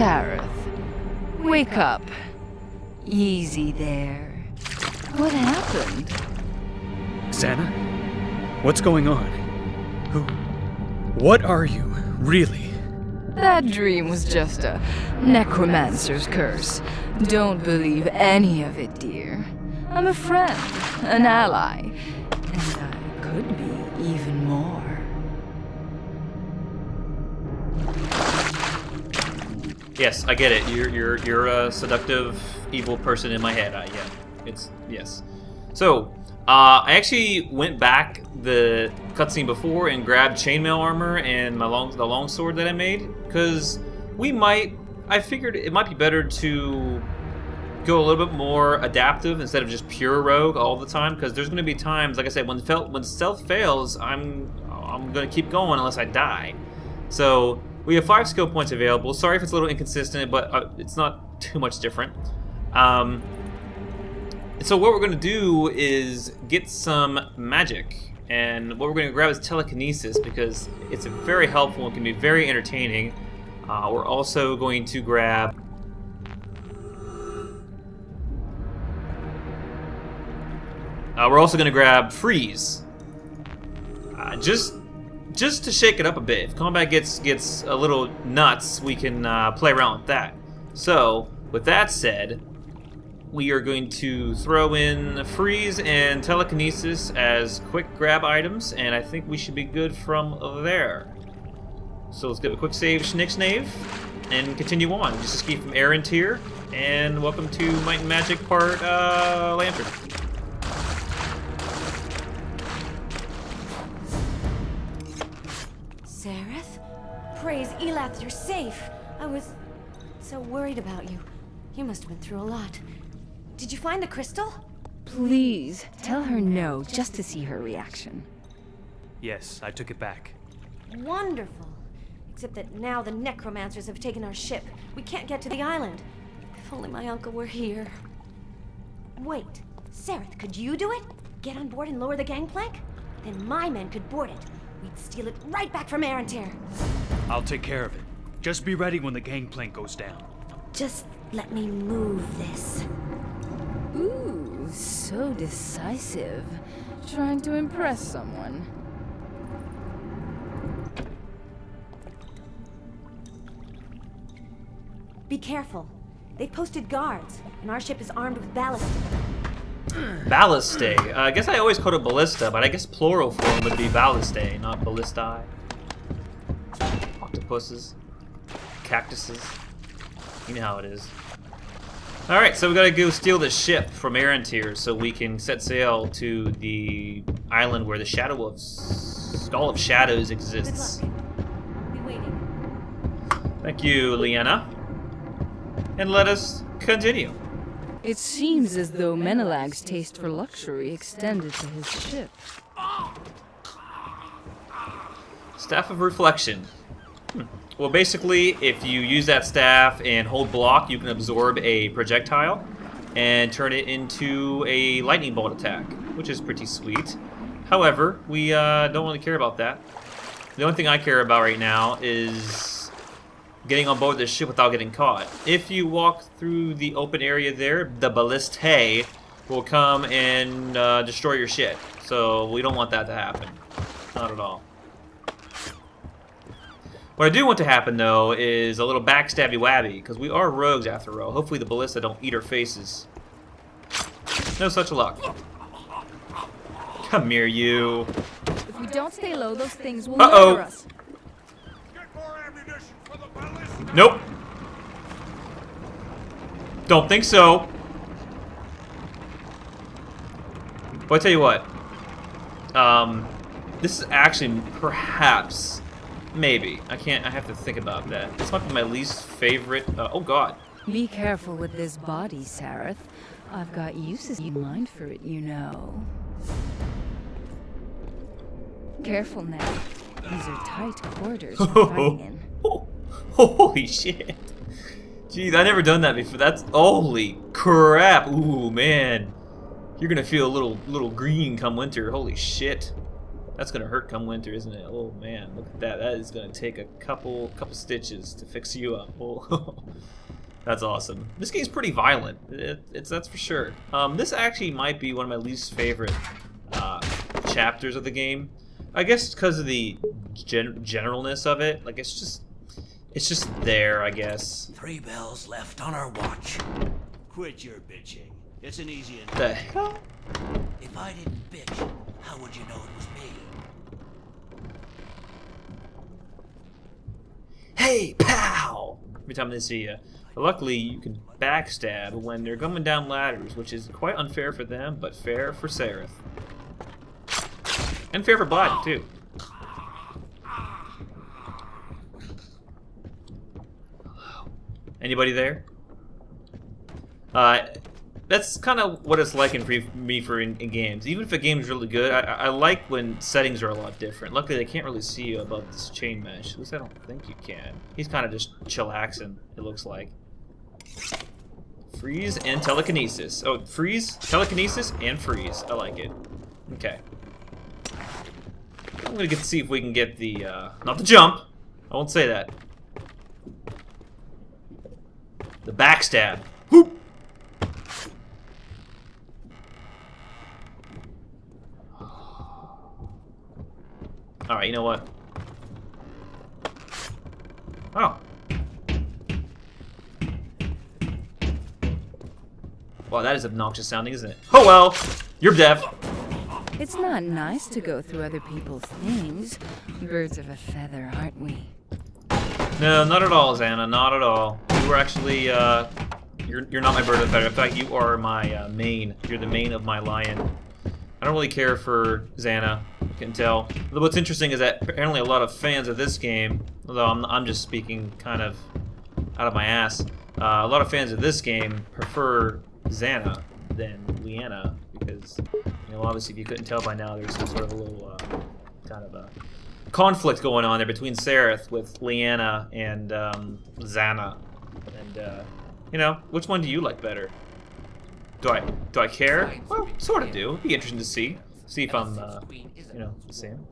Sareth, wake up. Easy there. What happened? Xana? What's going on? Who? What are you, really? That dream was just a necromancer's curse. Don't believe any of it, dear. I'm a friend, an ally, and I could be even more. Yes, I get it. You're a seductive, evil person in my head. Yeah, it's yes. So, I actually went back the cutscene before and grabbed chainmail armor and the long sword that I made because I figured it might be better to go a little bit more adaptive instead of just pure rogue all the time, because there's going to be times, like I said, when stealth fails, I'm going to keep going unless I die. So we have 5 skill points available. Sorry if it's a little inconsistent, but it's not too much different. So what we're going to do is get some magic, and what we're going to grab is telekinesis because it's very helpful and can be very entertaining. We're also going to grab freeze, just to shake it up a bit. If combat gets a little nuts, we can play around with that. So, with that said, we are going to throw in freeze and telekinesis as quick grab items, and I think we should be good from there. So let's give a quick save, Schnick-Snave, and continue on. Just escape from Arantir, and welcome to Might and Magic Part Lantern. Sareth? Praise Elath, you're safe. I was so worried about you. You must have been through a lot. Did you find the crystal? Please, tell her no, just to see her reaction. Yes, I took it back. Wonderful. Except that now the necromancers have taken our ship. We can't get to the island. If only my uncle were here. Wait, Sareth, could you do it? Get on board and lower the gangplank? Then my men could board it. We'd steal it right back from Arantir. I'll take care of it. Just be ready when the gangplank goes down. Just let me move this. Ooh, so decisive. Trying to impress someone. Be careful. They posted guards, and our ship is armed with ballast. Ballistae. I guess I always called it ballista, but I guess plural form would be ballistae, not ballistae. Octopuses. Cactuses. You know how it is. Alright, so we gotta go steal the ship from Arantir so we can set sail to the island where the Skull of Shadows exists. Good luck. I'll be waiting. Thank you, Liana. And let us continue. It seems as though Menelag's taste for luxury extended to his ship. Staff of Reflection. Well, basically, if you use that staff and hold block, you can absorb a projectile and turn it into a lightning bolt attack, which is pretty sweet. However, we don't really care about that. The only thing I care about right now is getting on board this ship without getting caught. If you walk through the open area there, the ballistae will come and destroy your ship. So we don't want that to happen. Not at all. What I do want to happen, though, is a little backstabby-wabby, because we are rogues after all. Hopefully the ballista don't eat our faces. No such luck. Come here, you. If we don't stay low, those things will Uh-oh. murder us. Nope. Don't think so. But I tell you what. This is actually perhaps, maybe. I have to think about that. This might be my least favorite. Oh God. Be careful with this body, Sareth. I've got uses in mind for it, you know. Careful now. These are tight quarters for fighting in. Holy shit. Jeez, I've never done that before. That's holy crap. Ooh, man. You're gonna feel a little green come winter. Holy shit. That's gonna hurt come winter, isn't it? Oh man, look at that. That is gonna take a couple stitches to fix you up. Oh. That's awesome. This game's pretty violent. That's for sure. This actually might be one of my least favorite chapters of the game. I guess because of the generalness of it. Like it's just there, I guess. 3 bells left on our watch. Quit your bitching. It's an easy enough. The hell? If I didn't bitch, how would you know it was me? Hey, pal! Every time they see you. Luckily, you can backstab when they're coming down ladders, which is quite unfair for them, but fair for Sareth. And fair for Blatty, too. Anybody there? That's kind of what it's like in games. Even if a game's really good, I like when settings are a lot different. Luckily, they can't really see you above this chain mesh. At least I don't think you can. He's kind of just chillaxing, it looks like. Freeze and telekinesis. Oh, freeze, telekinesis, and freeze. I like it. Okay. I'm gonna get to see if we can get the, not the jump. I won't say that. The backstab. Whoop! Alright, you know what? Oh. Wow, that is obnoxious sounding, isn't it? Oh well! You're deaf. It's not nice to go through other people's things. Birds of a feather, aren't we? No, not at all, Xana. Not at all. You were actually, you're not my bird of a feather. In fact, you are my main. You're the main of my lion. I don't really care for Xana, you can tell. But what's interesting is that apparently a lot of fans of this game, although I'm just speaking kind of out of my ass, a lot of fans of this game prefer Xana than Leanna, because, you know, obviously if you couldn't tell by now, there's some sort of a little kind of a conflict going on there between Sareth with Leanna and Xana. And, you know, which one do you like better? Do I care? Well, sort of do. It'd be interesting to see. See if I'm, you know, the same.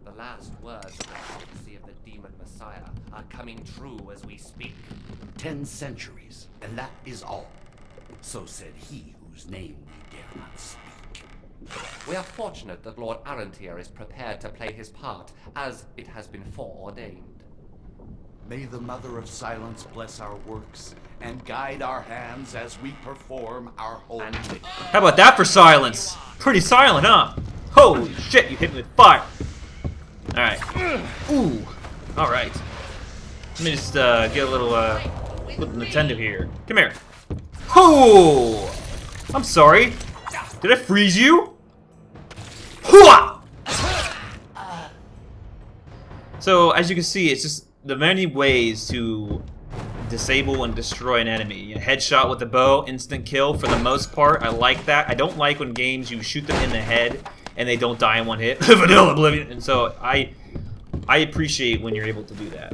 The last words of the prophecy of the demon Messiah are coming true as we speak. 10 centuries, and that is all. So said he whose name we dare not speak. We are fortunate that Lord Arantir is prepared to play his part, as it has been foreordained. May the Mother of Silence bless our works and guide our hands as we perform our holy. How about that for silence? Pretty silent, huh? Holy shit, you hit me with fire. Alright. Ooh. Alright. Let me just get a little Nintendo here. Come here. Oh! I'm sorry. Did I freeze you? Hooah! So, as you can see, it's just the many ways to disable and destroy an enemy. A headshot with the bow, instant kill for the most part. I like that. I don't like when games you shoot them in the head and they don't die in one hit. Vanilla Oblivion. And so I appreciate when you're able to do that.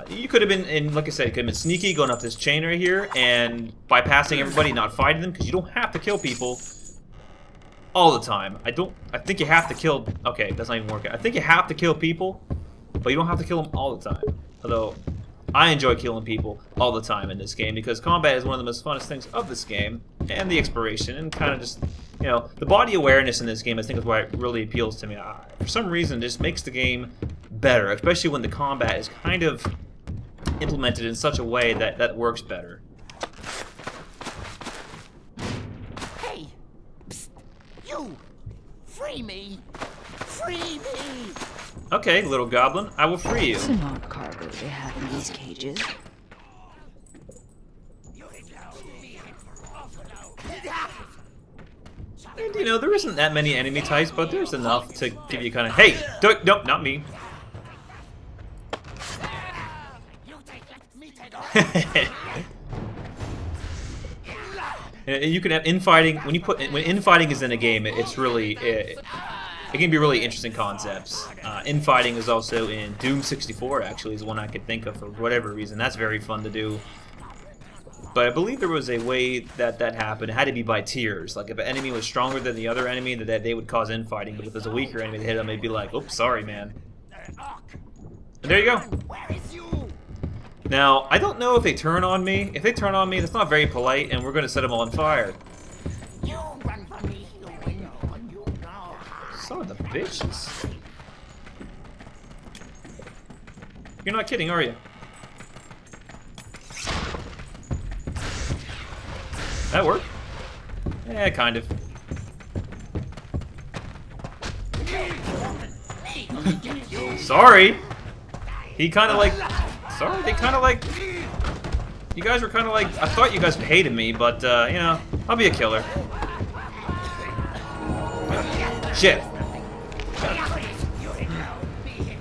You could have been, and like I said, you could have been sneaky going up this chain right here and bypassing everybody, not fighting them, because you don't have to kill people all the time. I think you have to kill, okay, that's not even working. I think you have to kill people, but you don't have to kill them all the time. Although, I enjoy killing people all the time in this game, because combat is one of the most funnest things of this game, and the exploration, and kind of just, you know, the body awareness in this game, I think is why it really appeals to me. For some reason, it just makes the game better, especially when the combat is kind of implemented in such a way that works better. Hey! Psst! You! Free me! Free me! Okay, little goblin, I will free you. It's an odd cargo they have in these cages. And, you know, there isn't that many enemy types, but there's enough to give you kind of, hey, nope, not me. And you can have infighting. When infighting is in a game, it's really it can be really interesting concepts. Infighting is also in Doom 64. Actually, is one I could think of for whatever reason. That's very fun to do. but I believe there was a way that happened. It had to be by tiers. Like if an enemy was stronger than the other enemy, that they would cause infighting. But if there's a weaker enemy that hit them, they'd be like, "Oops, sorry, man." And there you go. Now, I don't know if they turn on me. If they turn on me, that's not very polite, and we're going to set them on fire. Son of the bitches. You're not kidding, are you? That work? Yeah, kind of. Sorry. He kind of like... Sorry, they kind of like... You guys were kind of like... I thought you guys hated me, but, you know, I'll be a killer. Shit.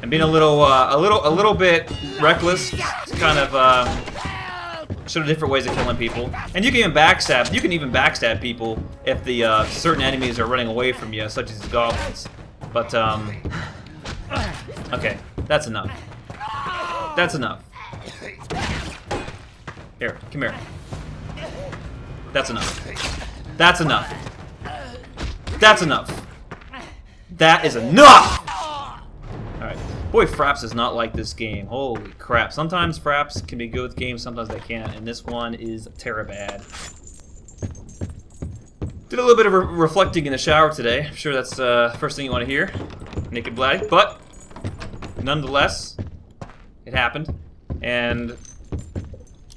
I'm being a little bit reckless. Kind of, show different ways of killing people. And you can even backstab. You can even backstab people if the certain enemies are running away from you, such as goblins. But, okay, that's enough. That's enough. Here, come here. That's enough. That's enough. That's enough. That is enough! Alright. Boy, Fraps is not like this game. Holy crap. Sometimes Fraps can be good with games, sometimes they can't, and this one is terribad. Did a little bit of reflecting in the shower today. I'm sure that's the first thing you want to hear. Naked Blatty. But, nonetheless, it happened. And,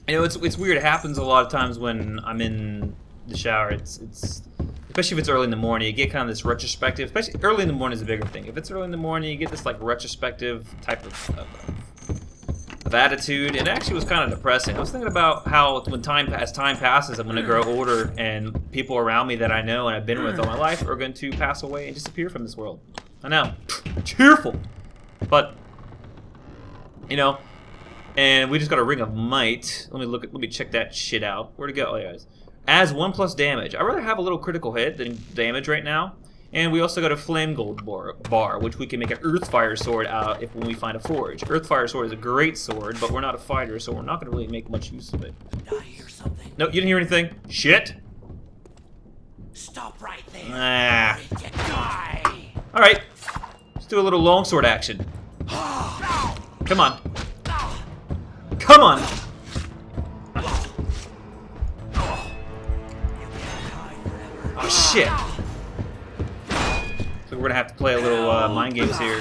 you know, it's weird. It happens a lot of times when I'm in the shower. It's especially if it's early in the morning, you get kind of this retrospective. Especially early in the morning is a bigger thing. If it's early in the morning, you get this like retrospective type of attitude. And it actually was kind of depressing. I was thinking about how as time passes, I'm going to grow older, and people around me that I know and I've been with all my life are going to pass away and disappear from this world. I know, cheerful, but you know. And we just got a Ring of Might. Let me check that shit out. Where'd it go? Oh, yeah, guys. Adds 1+ damage. I'd rather have a little critical hit than damage right now. And we also got a Flame Gold bar, which we can make an Earthfire sword out when we find a forge. Earthfire sword is a great sword, but we're not a fighter, so we're not going to really make much use of it. Did I hear something? No, you didn't hear anything. Shit. Stop right there. Ah. Die. All right. Let's do a little longsword action. Come on. Come on. Oh shit! So we're gonna have to play a little mind games here.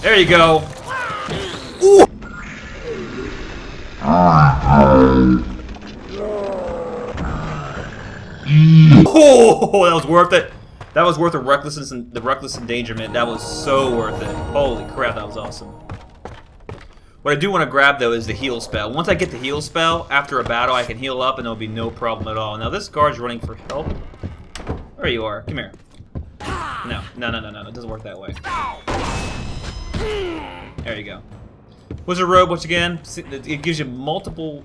There you go. Ooh. Oh, that was worth it. That was worth the reckless endangerment. That was so worth it. Holy crap, that was awesome. What I do want to grab, though, is the heal spell. Once I get the heal spell, after a battle, I can heal up, and there'll be no problem at all. Now, this guard's running for help. There you are. Come here. No. It doesn't work that way. There you go. Wizard Robe, once again, it gives you multiple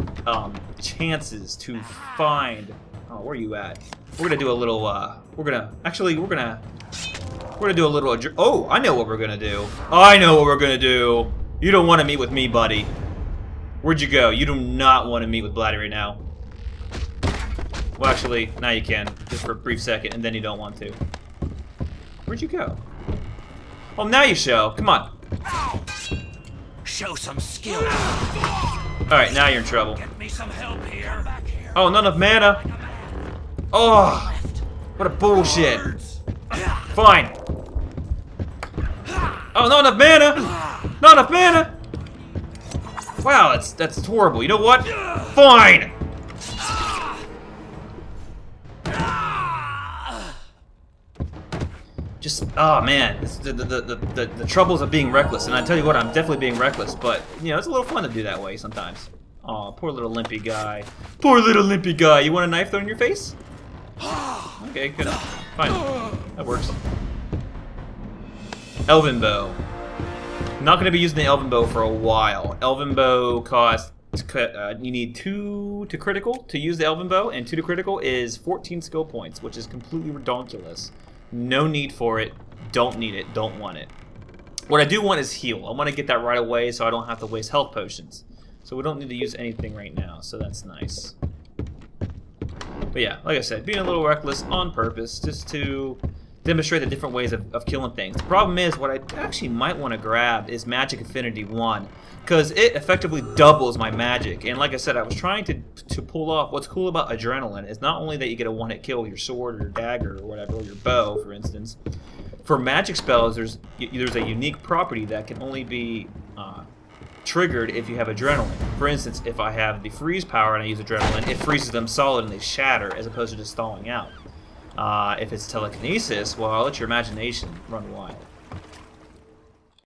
chances to find... Oh, where are you at? We're gonna do a little, we're gonna do a little... Oh, I know what we're gonna do. I know what we're gonna do. You don't want to meet with me, buddy. Where'd you go? You do not want to meet with Blatty right now. Well, actually, now you can. Just for a brief second, and then you don't want to. Where'd you go? Oh, now you show. Come on. Show some skill. Alright, now you're in trouble. Get me some help here. Oh, not enough mana. Oh, what a bullshit. Fine. Oh, not enough mana. Not enough mana! Wow, that's horrible. You know what? Fine! Just, oh man, it's the troubles of being reckless. And I tell you what, I'm definitely being reckless, but, you know, it's a little fun to do that way sometimes. Oh, poor little limpy guy. Poor little limpy guy. You want a knife thrown in your face? Okay, good. Fine. That works. Elven Bow. Not going to be using the Elven Bow for a while. Elven Bow costs, you need 2 to critical to use the Elven Bow, and 2 to critical is 14 skill points, which is completely redonkulous. No need for it. Don't need it. Don't want it. What I do want is heal. I want to get that right away so I don't have to waste health potions. So we don't need to use anything right now, so that's nice. But yeah, like I said, being a little reckless on purpose, just to demonstrate the different ways of killing things. The problem is, what I actually might want to grab is Magic Affinity 1, because it effectively doubles my magic. And like I said, I was trying to pull off, what's cool about Adrenaline is not only that you get a one-hit kill with your sword or your dagger or whatever, or your bow, for instance. For magic spells, there's a unique property that can only be triggered if you have Adrenaline. For instance, if I have the freeze power and I use Adrenaline, it freezes them solid and they shatter, as opposed to just thawing out. If it's telekinesis, well, I'll let your imagination run wild.